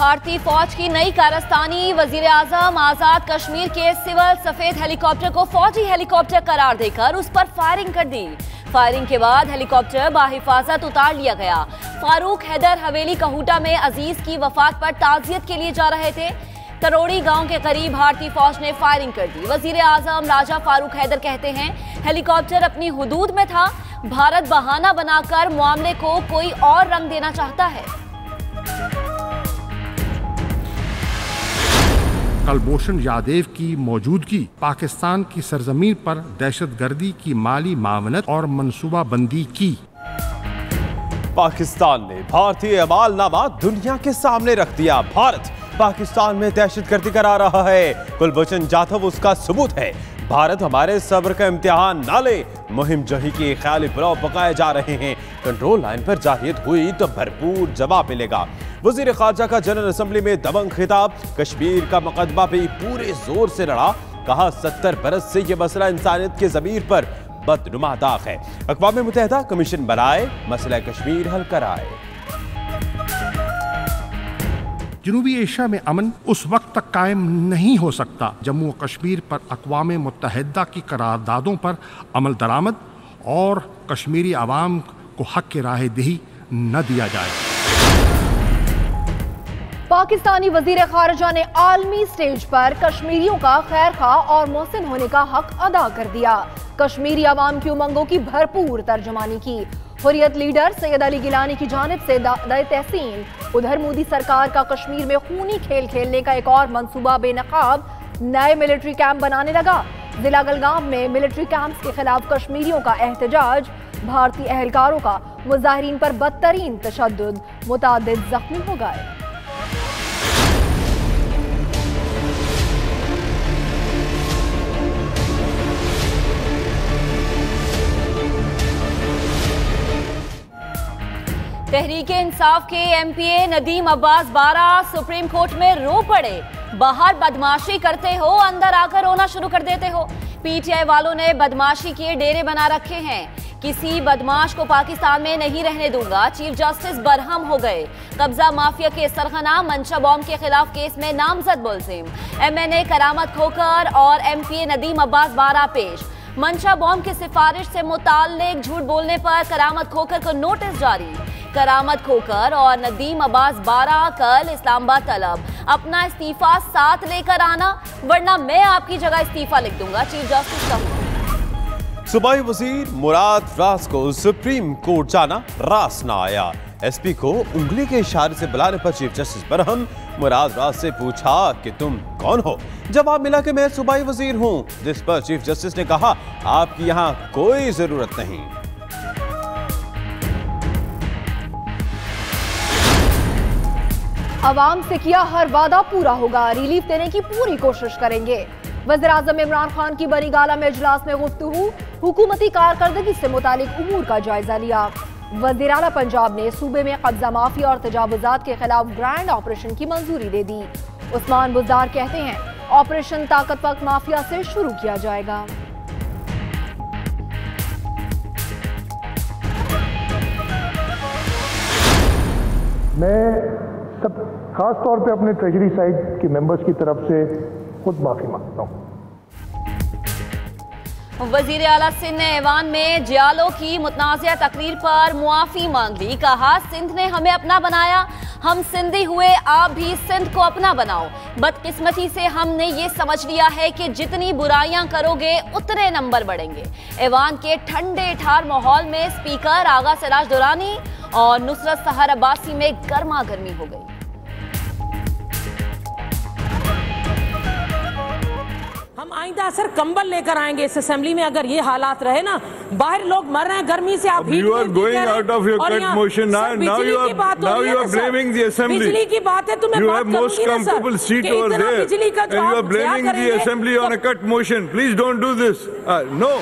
भारतीय फौज की नई कारस्तानी। वजीर आजम आजाद कश्मीर के सिविल सफेद हेलीकॉप्टर को फौजी हेलीकॉप्टर करार देकर उस पर फायरिंग कर दी। फायरिंग के बाद हेलीकॉप्टर बाहिफाजत उतार लिया गया। फारूक हैदर हवेली कहूटा में अजीज की वफात पर ताजियत के लिए जा रहे थे। तरोड़ी गांव के करीब भारतीय फौज ने फायरिंग कर दी। वजीर आजम राजा फारूक हैदर कहते हैं, हेलीकॉप्टर अपनी हुदूद में था। भारत बहाना बनाकर मामले को कोई और रंग देना चाहता है। कुलभूषण जाधव की मौजूदगी पाकिस्तान की सरजमीन पर दहशतगर्दी की माली मावनत और मनसूबाबंदी की। पाकिस्तान ने भारतीय अमालनामा दुनिया के सामने रख दिया। भारत पाकिस्तान में दहशतगर्दी करा रहा है। कुलभूषण जाधव उसका सबूत है। भारत हमारे सब्र का इम्तिहान ना ले। मुहिम जही के ख्याली पुलाव पकाए जा रहे हैं। कंट्रोल लाइन पर जाहिद हुई तो भरपूर जवाब मिलेगा। वजीर खारजा का जनरल असेंबली में दबंग खिताब। कश्मीर का मुकदमा भी पूरे जोर से लड़ा। कहा 70 बरस से यह मसला इंसानियत के ज़मीर पर बदनुमा दाग है। अक़वाम मुत्तहिदा कमीशन बनाए, मसला कश्मीर हल कराए। जनूबी एशिया में अमन उस वक्त तक कायम नहीं हो सकता जम्मू व कश्मीर पर अक़वाम मुत्तहिदा की करारदादों पर अमल दरामद और कश्मीरी अवाम को हक की राहदही न दिया जाए। पाकिस्तानी वजीर खारजा ने आलमी स्टेज पर कश्मीरियों का खैर खा और मोहसिन होने का हक अदा कर दिया। कश्मीरी अवाम की उमंगों की भरपूर तर्जुमानी की। हुर्रियत लीडर सैयद अली गिलानी की जानिब से दाद तहसीन। उधर मोदी सरकार का कश्मीर में खूनी खेल खेलने का एक और मंसूबा बेनकाब। नए मिलिट्री कैंप बनाने लगा। जिला गलगाम में मिलिट्री कैंप्स के खिलाफ कश्मीरियों का एहतजाज। भारतीय एहलकारों का मुजाहिरीन पर बदतरीन तशद्दुद। मुतादिद जख्मी हो गए। तहरीके इंसाफ के MPa Nadeem Abbas 12 supreme court में रो पड़े। बाहर बदमाशी करते हो, अंदर आकर रोना शुरू कर देते हो। पीटीआई वालों ने बदमाशी के डेरे बना रखे हैं। किसी बदमाश को पाकिस्तान में नहीं रहने दूंगा, चीफ जस्टिस बरहम हो गए। कब्जा माफिया के सरगना मंशा बॉम्ब के खिलाफ केस में नामजद मुलजिम एमएनए करामत खोकर और एमपीए नदीम अब्बास 12 पेश। मंशा बॉम्ब की सिफारिश से मुताल्लिक झूठ बोलने पर करामत खोकर को नोटिस जारी। करामत खोकर और नदीम अब्बास 12 कल इस्लामाबाद तलब। अपना इस्तीफा साथ लेकर आना वरना मैं आपकी जगह इस्तीफा लिख दूंगा, चीफ जस्टिस का हुक्म। सूबाई वजीर मुराद रास को सुप्रीम कोर्ट जाना रास ना आया। एसपी को उंगली के इशारे से बुलाने पर चीफ जस्टिस बरहम मुराद रास से पूछा कि तुम कौन हो। जवाब मिला कि मैं सूबाई वजीर हूं, जिस पर चीफ जस्टिस ने कहा आपकी यहां कोई जरूरत नहीं। अवाम से किया हर वादा पूरा होगा। रिलीफ देने की पूरी कोशिश करेंगे। वज़ीर आज़म इमरान खान की बनी गाला में इजलास में गुफ्तगू। हुकूमती कारकर्दगी से मुतालिक उमूर का जायजा लिया। वज़ीर आला पंजाब ने सूबे में कब्जा माफिया और तजावुजात के खिलाफ ग्रैंड ऑपरेशन की मंजूरी दे दी। उस्मान बुज़दार कहते हैं ऑपरेशन ताकतवर माफिया से शुरू किया जाएगा। मैं सब खास तौर पे अपने ट्रेजरी साइड के मेंबर्स की तरफ से खुद माफी मांगता हूँ। वजीर आला सिंध ने ऐवान में जियालो की मुतनाज़िया तकरीर पर मुआफी मांग ली। कहा सिंध ने हमें अपना बनाया, हम सिंधी हुए, आप भी सिंध को अपना बनाओ। बदकिस्मती से हमने ये समझ लिया है कि जितनी बुराइयां करोगे उतने नंबर बढ़ेंगे। ऐवान के ठंडे ठार माहौल में स्पीकर आगा सिराज दुरानी और नुसरत सहर अब्बासी में गर्मा गर्मी हो गई। हम आइंदा सर कंबल लेकर आएंगे इस असेंबली में। अगर ये हालात रहे ना, बाहर लोग मर रहे हैं गर्मी से, आप you are going out of your cut motion now you are blaming the assembly। बिजली की बात है, तुम्हें you have most comfortable seat over there and you are blaming the assembly on a cut motion। please don't do this। no।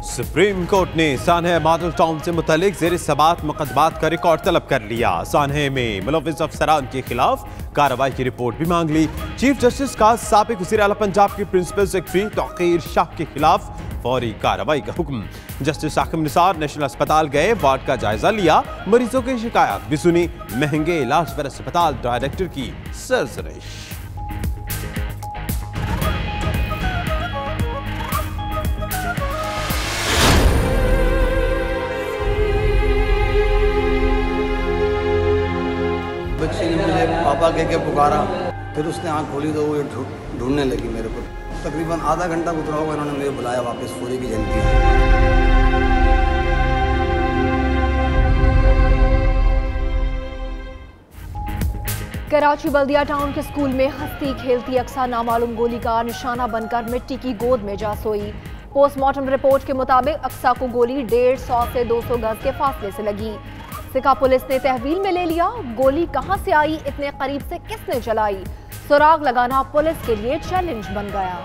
Supreme court ने सान्हे model town से मुतालिक ज़ेर समाअत मुकदमात का रिकॉर्ड तलब कर लिया। सान्हे में मुलव्विस अफसरान के खिलाफ कार्रवाई की रिपोर्ट भी मांग ली। चीफ जस्टिस का साबिक वज़ीर आला पंजाब के प्रिंसिपल सेक्रेटरी तौकीर शाह के खिलाफ फौरी कार्रवाई का हुक्म। जस्टिस साकिब निसार नेशनल अस्पताल गए, वार्ड का जायजा लिया, मरीजों की शिकायत भी सुनी, महंगे इलाज पर अस्पताल डायरेक्टर की सरजरिश। बच्चे ने मुझे पापा कह के पुकारा, फिर उसने आँख खोली तो वो ढूंढने लगी मेरे को। तकरीबन आधा घंटा गुजरा होगा, इन्होंने मुझे बुलाया वापस फौरी की जल्दी। कराची बल्दिया टाउन के स्कूल में हंसती खेलती अक्सा नामालूम गोली का निशाना बनकर मिट्टी की गोद में जा सोई। पोस्टमार्टम रिपोर्ट के मुताबिक अक्सा को गोली 150 से 200 गज के फासले से लगी। सिका पुलिस ने तहवील में ले लिया। गोली कहां से आई, इतने करीब से किसने चलाई, सुराग लगाना पुलिस के लिए चैलेंज बन गया।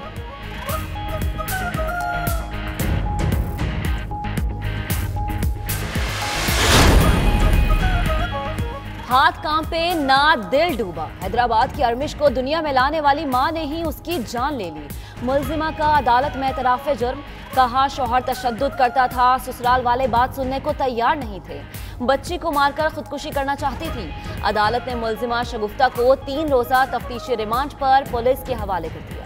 हाथ कांपे ना दिल डूबा। हैदराबाद की अर्मिश को दुनिया में लाने वाली मां ने ही उसकी जान ले ली। मुलजिमा का अदालत में एतराफ जुर्म, कहा शौहर तशद्दुद करता था, ससुराल वाले बात सुनने को तैयार नहीं थे, बच्ची को मारकर खुदकुशी करना चाहती थी। अदालत ने मुलजिमा शगुफ्ता को 3 रोजा तफ्तीशी रिमांड पर पुलिस के हवाले कर दिया।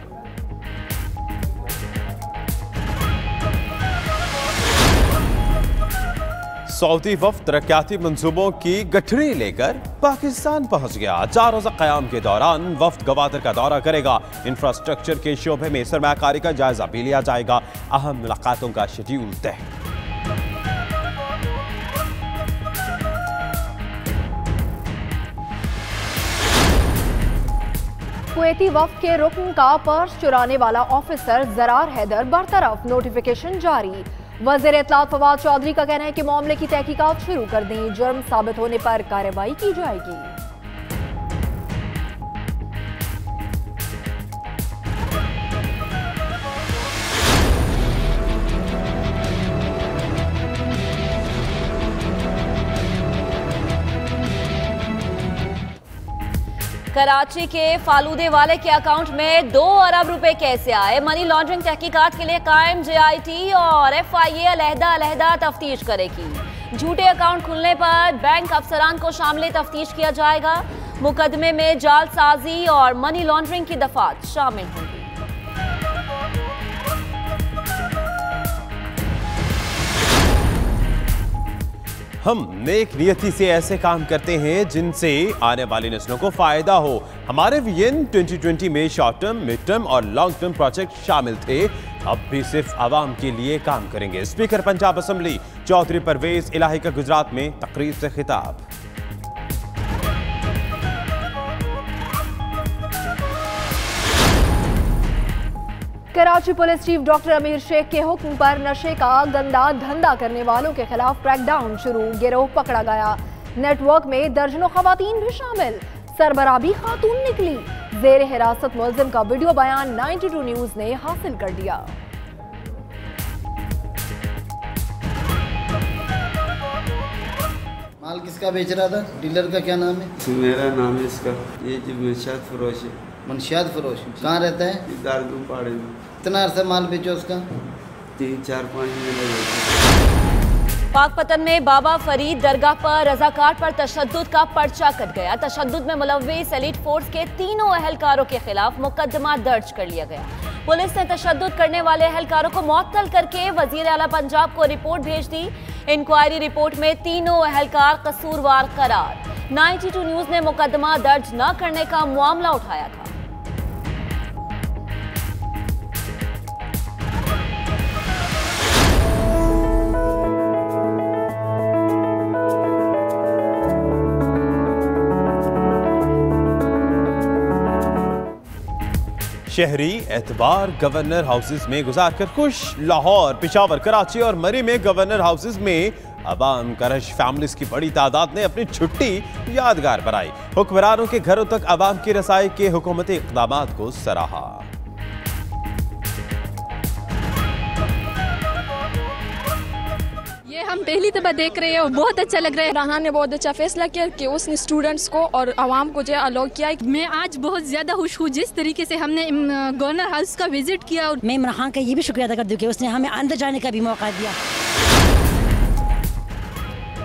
सऊदी वफ्द तरक्याती मंसूबों की गठरी लेकर पाकिस्तान पहुंच गया। 4 रोजा क़याम के दौरान वफ्द गवादर का दौरा करेगा। इंफ्रास्ट्रक्चर के शोबे में सरमायाकारी का जायजा भी लिया जाएगा। अहम मुलाकातों का शेड्यूल तय। कुवैती वफ्द के रुकन का पर्स चुराने वाला ऑफिसर जरार हैदर बरतरफ, नोटिफिकेशन जारी। वज़ीर इत्तलात फवाद चौधरी का कहना है कि मामले की तहकीकात शुरू कर दें, जुर्म साबित होने पर कार्रवाई की जाएगी। कराची के फालूदे वाले के अकाउंट में 2 अरब रुपए कैसे आए? मनी लॉन्ड्रिंग तहकीकात के लिए कायम JIT और FIA अलहदा तफ्तीश करेगी। झूठे अकाउंट खुलने पर बैंक अफसरान को शामिल तफ्तीश किया जाएगा। मुकदमे में जालसाजी और मनी लॉन्ड्रिंग की दफात शामिल होंगी। हम नेक नियति से ऐसे काम करते हैं जिनसे आने वाली नस्लों को फायदा हो। हमारे विजन 2020 में शॉर्ट टर्म, मिड टर्म और लॉन्ग टर्म प्रोजेक्ट शामिल थे। अब भी सिर्फ आवाम के लिए काम करेंगे। स्पीकर पंजाब असेंबली चौधरी परवेज इलाही का गुजरात में तकरीर से खिताब। कराची पुलिस चीफ डॉक्टर अमीर शेख के हुक्म पर नशे का गंदा धंधा करने वालों के खिलाफ क्रैकडाउन शुरू, गिरोह पकड़ा गया। नेटवर्क में दर्जनों खवातीन भी शामिल, सरबराह भी खातून निकली। जेर हिरासत मुलजिम का वीडियो बयान 92 न्यूज ने हासिल कर लिया। माल किसका बेच रहा था? डीलर का क्या नाम है? मेरा नाम है इसका, ये जो मनशियात फरोश है। मनशियात फरोश कहाँ रहता है? दारदू पहाड़ी में। कितना अर्सा माल बेचो उसका? 3-4-5 महीने। पाकपतन में बाबा फरीद दरगाह पर रजाकार पर तशद्दुद का पर्चा कट गया। तशद्दुद में मुलव्विस एलीट फोर्स के 3 अहलकारों के खिलाफ मुकदमा दर्ज कर लिया गया। पुलिस ने तशद्दुद करने वाले अहलकारों को मुअत्तल करके वजीर आला पंजाब को रिपोर्ट भेज दी। इंक्वायरी रिपोर्ट में 3 अहलकार कसूरवार करार। 92 न्यूज ने मुकदमा दर्ज न करने का मामला उठाया था। शहरी एतबार गवर्नर हाउसेस में गुजारकर खुश। लाहौर, पिशावर, कराची और मरी में गवर्नर हाउसेस में अवाम करश फैमिलीज की बड़ी तादाद ने अपनी छुट्टी यादगार बनाई। हुक्मरानों के घरों तक अवाम की रसाई के हुकूमती इक़दामात को सराहा। ये हम पहली दफा देख रहे हैं और बहुत अच्छा लग रहा है। इमरान ने बहुत अच्छा फैसला किया कि उसने स्टूडेंट्स को और आवाम को जो अलाउ किया। मैं आज बहुत ज्यादा खुश हूँ जिस तरीके से हमने गवर्नर हाउस का विजिट किया। मैं इमरान खान का ये भी शुक्रिया अदा करती हूँ कि उसने हमें अंदर जाने का भी मौका दिया।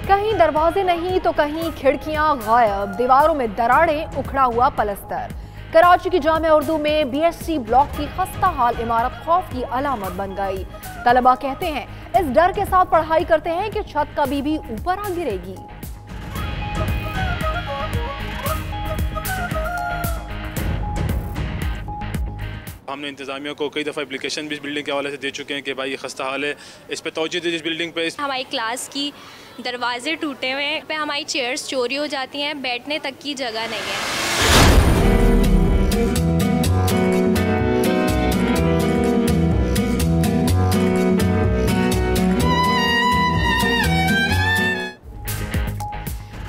कहीं दरवाजे नहीं तो कहीं खिड़कियां गायब, दीवारों में दरारें, उखड़ा हुआ पलस्तर। कराची की जामिया उर्दू में BSc ब्लॉक की खस्ता हाल इमारत खौफ की अलामत बन गई। तलबा कहते हैं इस डर के साथ पढ़ाई करते हैं कि छत कभी भी ऊपर आ गिरेगी। हमने इंतजामिया को कई दफ़ा एप्लीकेशन भी इस बिल्डिंग के हवाले से दे चुके हैं कि भाई ये खस्ता हाल है, इस पर तवज्जो दीजिए। इस बिल्डिंग पे हमारी क्लास की दरवाजे टूटे हुए हैं, पे हमारी चेयर्स चोरी हो जाती हैं, बैठने तक की जगह नहीं है।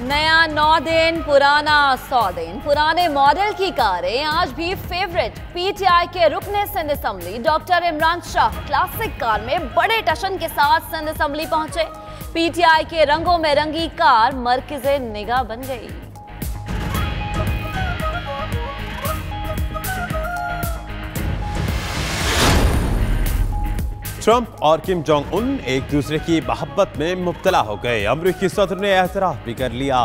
नया 9 दिन, पुराना 100 दिन। पुराने मॉडल की कारें आज भी फेवरेट। PTI के रुकने Sindh assembly doctor Imran Shah classic car में बड़े टशन के साथ सिंध असम्बली पहुंचे। PTI के रंगों में रंगी कार मरकज़े निगाह बन गई। ट्रंप और किम जोंग उन एक दूसरे की मोहब्बत में मुब्तला हो गए। अमरीकी सदर ने एतराफ भी कर लिया।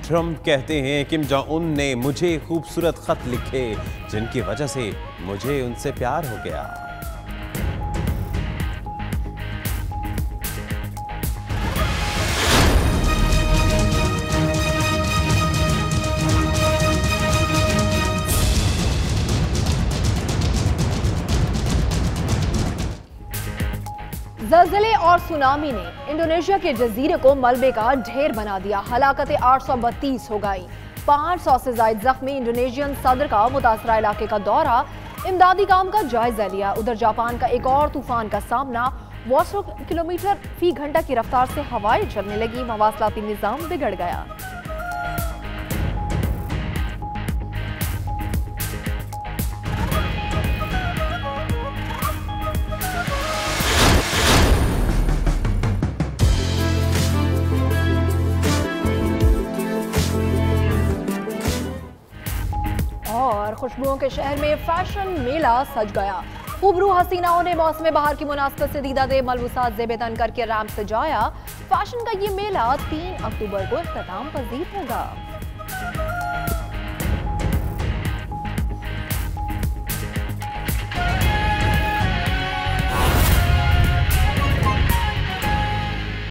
ट्रंप कहते हैं किम जोंग उन ने मुझे खूबसूरत खत लिखे जिनकी वजह से मुझे उनसे प्यार हो गया। ज़लज़ले और सुनामी ने इंडोनेशिया के जजीरे को मलबे का ढेर बना दिया। हलाकतें 832 हो गई। 500 से ज्यादा जख्मी। इंडोनेशियन सदर का मुतासरा इलाके का दौरा, इमदादी काम का जायजा लिया। उधर जापान का एक और तूफान का सामना। 200 किलोमीटर फी घंटा की रफ्तार से हवाएं चलने लगी। मवासलाती निजाम बिगड़ गया। और खुशबुओं के शहर में फैशन मेला सज गया। खूबरू हसीनाओं ने मौसम बहार की मुनासबत से दीदादे मलबूसात ज़ेब-ए-तन करके रैंप सजाया। फैशन का ये मेला 3 अक्टूबर को इख्तिताम पज़ीर होगा।